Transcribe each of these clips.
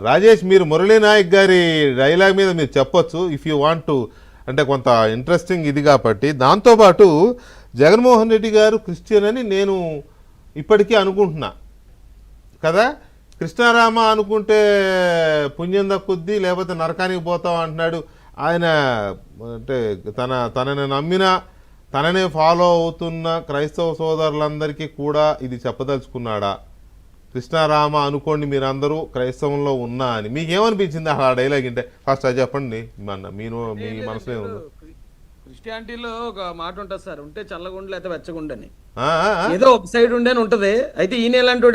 రాజేష్, మీరు మురళీ నాయక్ గారి డైలాగ్ మీద మీరు చెప్పొచ్చు ఇఫ్ యూ వాంట్ టు, అంటే కొంత ఇంట్రెస్టింగ్ ఇది కాబట్టి. దాంతోపాటు జగన్మోహన్ రెడ్డి గారు క్రిస్టియన్ అని నేను ఇప్పటికీ అనుకుంటున్నా కదా. కృష్ణారామ అనుకుంటే పుణ్యం దక్కుద్ది, లేకపోతే నరకానికి పోతాం అంటున్నాడు ఆయన. అంటే తనని నమ్మిన, తననే ఫాలో అవుతున్న క్రైస్తవ సోదరులందరికీ కూడా ఇది చెప్పదలుచుకున్నాడా? కృష్ణారామ అనుకోండి మీరందరూ క్రైస్తవంలో ఉన్నా అని. మీకేమనిపించింది ఆ డైలాగ్ అంటే? ఫస్ట్ అది చెప్పండి, మీ మనసులో ఏముంది? క్రిస్టియానిటీలో ఒక మాట ఉంటుంది సార్, ఉంటే చల్లగుండు లేకపోతే వెచ్చగుండని. ఏదో ఒక సైడ్ ఉండని ఉంటది. అయితే ఈయన ఎలాంటి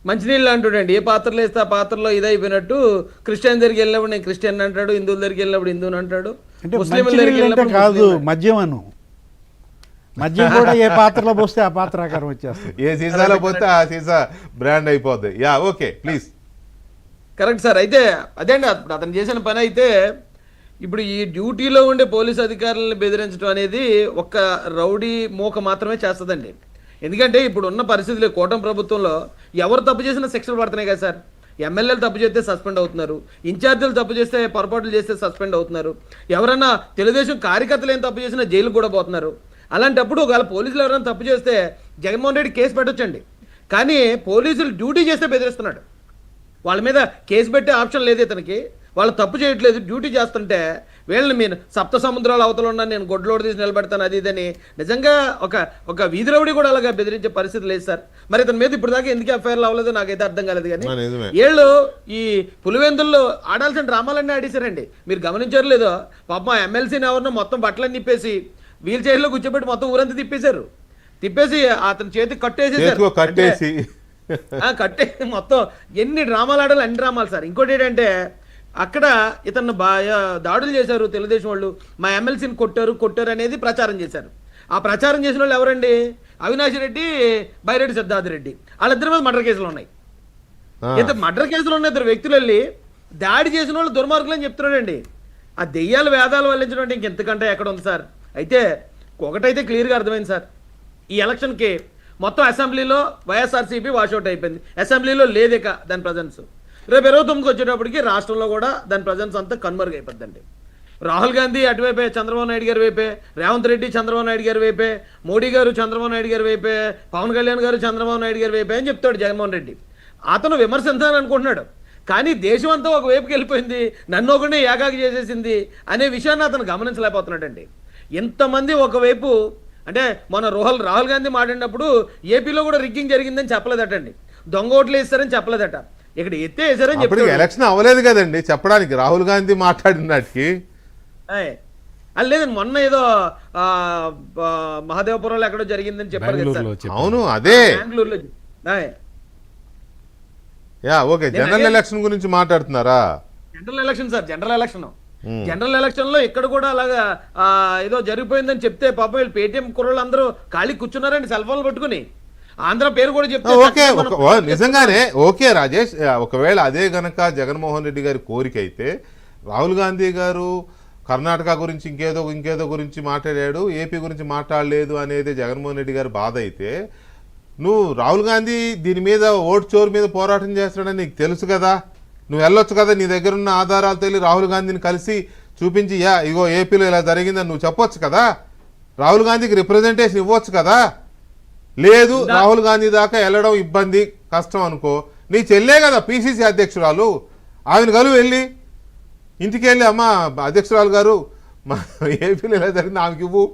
మంచినీళ్ళు అంటాడండి, ఏ పాత్రలో వేస్తే ఆ పాత్రలో ఇదైపోయినట్టు. క్రిస్టియన్ దగ్గరికి వెళ్ళినప్పుడు నేను క్రిస్టియన్ అంటాడు, హిందువుల దగ్గరికి వెళ్ళినప్పుడు హిందువుని అంటాడు, ముస్లింల దగ్గరికి వెళ్ళినప్పుడు కాదు మద్యమను. మద్యం కూడా ఏ పాత్రలో పోస్తే ఆ పాత్ర ఆకారం వచ్చేస్తుంది, ఏ సీసాలో పోతే ఆ సీసా బ్రాండ్ అయిపోద్ది. Yeah okay please. Correct sir. అయితే అదే అండి అతను చేసిన పని. అయితే ఇప్పుడు ఈ డ్యూటీలో ఉండే పోలీస్ అధికారులను బెదిరించడం అనేది ఒక్క రౌడీ మోక మాత్రమే చేస్తుందండి. ఎందుకంటే ఇప్పుడు ఉన్న పరిస్థితులు కూటమి ప్రభుత్వంలో ఎవరు తప్పు చేసినా శిక్షలు పడుతున్నాయి కదా సార్. ఎమ్మెల్యేలు తప్పు చేస్తే సస్పెండ్ అవుతున్నారు, ఇన్ఛార్జీలు తప్పు చేస్తే పొరపాట్లు చేస్తే సస్పెండ్ అవుతున్నారు, ఎవరైనా తెలుగుదేశం కార్యకర్తలు ఏం తప్పు చేసినా జైలు కూడా పోతున్నారు. అలాంటప్పుడు ఒకవేళ పోలీసులు ఎవరైనా తప్పు చేస్తే జగన్మోహన్ రెడ్డి కేసు పెట్టొచ్చండి. కానీ పోలీసులు డ్యూటీ చేస్తే బెదిరిస్తున్నాడు. వాళ్ళ మీద కేసు పెట్టే ఆప్షన్ లేదు ఇతనికి. వాళ్ళు తప్పు చేయట్లేదు, డ్యూటీ చేస్తుంటే వీళ్ళని మీరు సప్త సముద్రాల అవతల ఉన్నా నేను గొడ్లోడు తీసి నిలబెడతాను అది ఇదని. నిజంగా ఒక వీధి రౌడీ కూడా అలాగా బెదిరించే పరిస్థితి లేదు సార్. మరి ఇతని మీద ఇప్పుడు దాకా ఎందుకు ఎఫ్ఐఆర్లు అవ్వలేదు నాకైతే అర్థం కాలేదు. కానీ వీళ్ళు ఈ పులివెందుల్లో ఆడాల్సిన డ్రామాలన్నీ ఆడేశారండి. మీరు గమనించారు లేదో, పాపం ఎమ్మెల్సీని ఎవరినో మొత్తం బట్టలన్నీ నిప్పేసి వీల్ చైర్లో కూర్చోబెట్టి మొత్తం ఊరంతా తిప్పేశారు. తిప్పేసి అతని చేతికి కట్టేసేసారు, కట్టేసి మొత్తం ఎన్ని డ్రామాలు ఆడాలి అన్ని డ్రామాలు సార్. ఇంకోటి ఏంటంటే అక్కడ ఇతను దాడులు చేశారు తెలుగుదేశం వాళ్ళు, మా ఎమ్మెల్సీని కొట్టారు అనేది ప్రచారం చేశారు. ఆ ప్రచారం చేసిన వాళ్ళు ఎవరండి? అవినాష్ రెడ్డి, బైరెడ్డి సిద్ధార్థ రెడ్డి. వాళ్ళిద్దరి మీద మర్డర్ కేసులు ఉన్నాయి. మర్డర్ కేసులు ఉన్న ఇద్దరు వ్యక్తులు వెళ్ళి దాడి చేసిన వాళ్ళు దుర్మార్గులు అని చెప్తున్నాడండి. ఆ దెయ్యాలు వేదాలు వల్లించడం అంటే ఇంకెంతకంటే ఎక్కడ ఉంది సార్. అయితే ఒకటైతే క్లియర్గా అర్థమైంది సార్, ఈ ఎలక్షన్కి మొత్తం అసెంబ్లీలో వైఎస్ఆర్సీపీ వాషౌట్ అయిపోయింది. అసెంబ్లీలో లేదిక దాని ప్రజెన్స్. రేపు 29కి వచ్చేటప్పటికి రాష్ట్రంలో కూడా దాని ప్రజెన్స్ అంతా కనుమరుగైపోద్దండి. రాహుల్ గాంధీ అటువైపే, చంద్రబాబు నాయుడు గారి వైపే, రేవంత్ రెడ్డి చంద్రబాబు నాయుడు గారి వైపే, మోడీ గారు చంద్రబాబు నాయుడు గారి వైపే, పవన్ కళ్యాణ్ గారు చంద్రబాబు నాయుడు గారి వైపే అని చెప్తాడు జగన్మోహన్ రెడ్డి. అతను విమర్శించాలని అనుకుంటున్నాడు, కానీ దేశం అంతా ఒక వైపుకి వెళ్ళిపోయింది, నన్ను ఒకనే ఏకాకి చేసేసింది అనే విషయాన్ని అతను గమనించలేకపోతున్నాడండి. ఇంతమంది ఒకవైపు అంటే మన రాహుల్ గాంధీ మాట్లాడినప్పుడు ఏపీలో కూడా రిగ్గింగ్ జరిగిందని చెప్పలేదటండి, దొంగ ఓట్లు వేస్తారని చెప్పలేదట, ఇక్కడ ఎత్తే వేసారని చెప్పి. ఎలక్షన్ అవ్వలేదు కదండి చెప్పడానికి రాహుల్ గాంధీ మాట్లాడినట్టుకి. లేదండి, మొన్న ఏదో మహాదేవపురంలో ఎక్కడో జరిగిందని చెప్పారు కదా సార్. అవును, అదే బెంగళూరులో. ఓకే, జనరల్ ఎలక్షన్ గురించి మాట్లాడుతున్నారా? General election sir, general election లో ఇక్కడ కూడా అలాగా ఏదో జరిగిపోయిందని చెప్తే పాపం వీళ్ళు పేటీఎం కుర్రోళ్ళు అందరూ ఖాళీ కూర్చున్నారండి సెల్ ఫోన్లు పట్టుకుని. ఆంధ్ర పేరు కూడా చెప్తే ఓకే నిజంగానే ఓకే రాజేష్, ఒకవేళ అదే గనక జగన్మోహన్ రెడ్డి గారి కోరిక అయితే, రాహుల్ గాంధీ గారు కర్ణాటక గురించి ఇంకేదో గురించి మాట్లాడాడు, ఏపీ గురించి మాట్లాడలేదు అనేది జగన్మోహన్ రెడ్డి గారి బాధ అయితే, నువ్వు రాహుల్ గాంధీ దీని మీద ఓటు చోరు మీద పోరాటం చేస్తాడని నీకు తెలుసు కదా, నువ్వు వెళ్ళొచ్చు కదా, నీ దగ్గర ఉన్న ఆధారాలతో వెళ్ళి రాహుల్ గాంధీని కలిసి చూపించి ఇగో ఏపీలో ఇలా జరిగిందని నువ్వు చెప్పొచ్చు కదా, రాహుల్ గాంధీకి రిప్రజెంటేషన్ ఇవ్వచ్చు కదా. లేదు, రాహుల్ గాంధీ దాకా వెళ్ళడం ఇబ్బంది కష్టం అనుకో, నీ చెల్లే కదా పిసిసి అధ్యక్షురాలు, ఆమెను కలువు వెళ్ళి ఇంటికి వెళ్ళి, అమ్మ అధ్యక్షురాలు గారు మా ఏపీలో ఇలా జరిగింది ఆమెకి ఇవ్వు.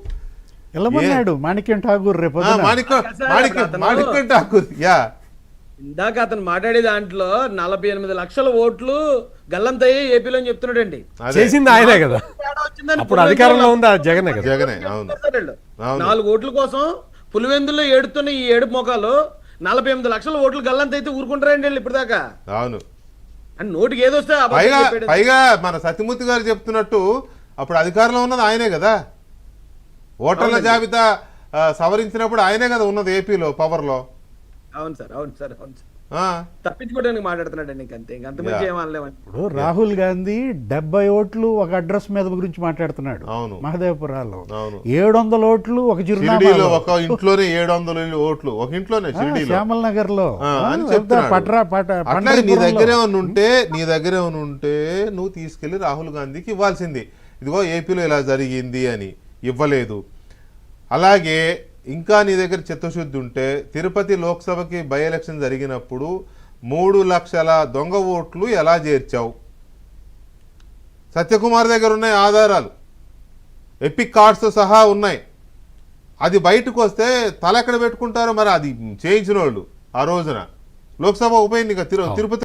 మాణిక్యం ఠాకూర్ మాణిక్యం ఠాకూర్ ఇందాక అతను మాట్లాడే దాంట్లో 48 లక్షల ఓట్లు గల్లంతయ్యి ఏపీలో అని చెప్తున్నాడండి. చేసింది ఆయనే కదా, అప్పుడు అధికారంలో ఉంది జగనే కదా. 4 ఓట్ల కోసం పులివెందుల్లో ఏడుతున్న ఈ ఏడుపు మొఖాలు 48 లక్షల ఓట్లు గల్లంతైతే ఊరుకుంటారండి వీళ్ళు ఇప్పుడు దాకా. అవును, అని నోటికి ఏదొస్తే పైగా మన సత్యమూర్తి గారు చెప్తున్నట్టు అప్పుడు అధికారంలో ఉన్నది ఆయనే కదా, ఓటర్ల జాబితా సవరించినప్పుడు ఆయనే కదా ఉన్నది ఏపీలో పవర్ లో. అవును సార్. తప్పించుకోవడానికి మాట్లాడుతున్నాడు ఇంకంతే, ఇంకంత మంచి ఏమనలేమని. ఇప్పుడు రాహుల్ గాంధీ 70 ఓట్లు ఒక అడ్రస్ మీద గురించి మాట్లాడుతున్నాడు అవును. మహదేవపురాలో. అవును. 700 ఓట్లు ఒక షిరిడీలో చిరునామాలో, ఒక ఇంట్లోనే 700 ఓట్లు ఒక ఇంట్లోనే షిరిడీలో శ్యామల్ నగర్ లో అని చెప్తున్నాడు. అట్లాగే నీ దగ్గర ఏమైనా ఉంటే నువ్వు తీసుకెళ్లి రాహుల్ గాంధీకి ఇవ్వాల్సింది. ఇదిగో ఏపీలో ఇలా జరిగింది అని ఇవ్వలేదు. అలాగే ఇంకా నీ దగ్గర చిత్తశుద్ధి ఉంటే తిరుపతి లోక్సభకి బై ఎలక్షన్ జరిగినప్పుడు 3 లక్షల దొంగ ఓట్లు ఎలా చేర్చావు? సత్యకుమార్ దగ్గర ఉన్నాయి ఆధారాలు, ఎపిక్ కార్డ్స్ సహా ఉన్నాయి. అది బయటకు వస్తే తల ఎక్కడ పెట్టుకుంటారో మరి. అది చేయించిన వాళ్ళు ఆ రోజున లోక్సభ ఉప ఎన్నిక తిరుపతి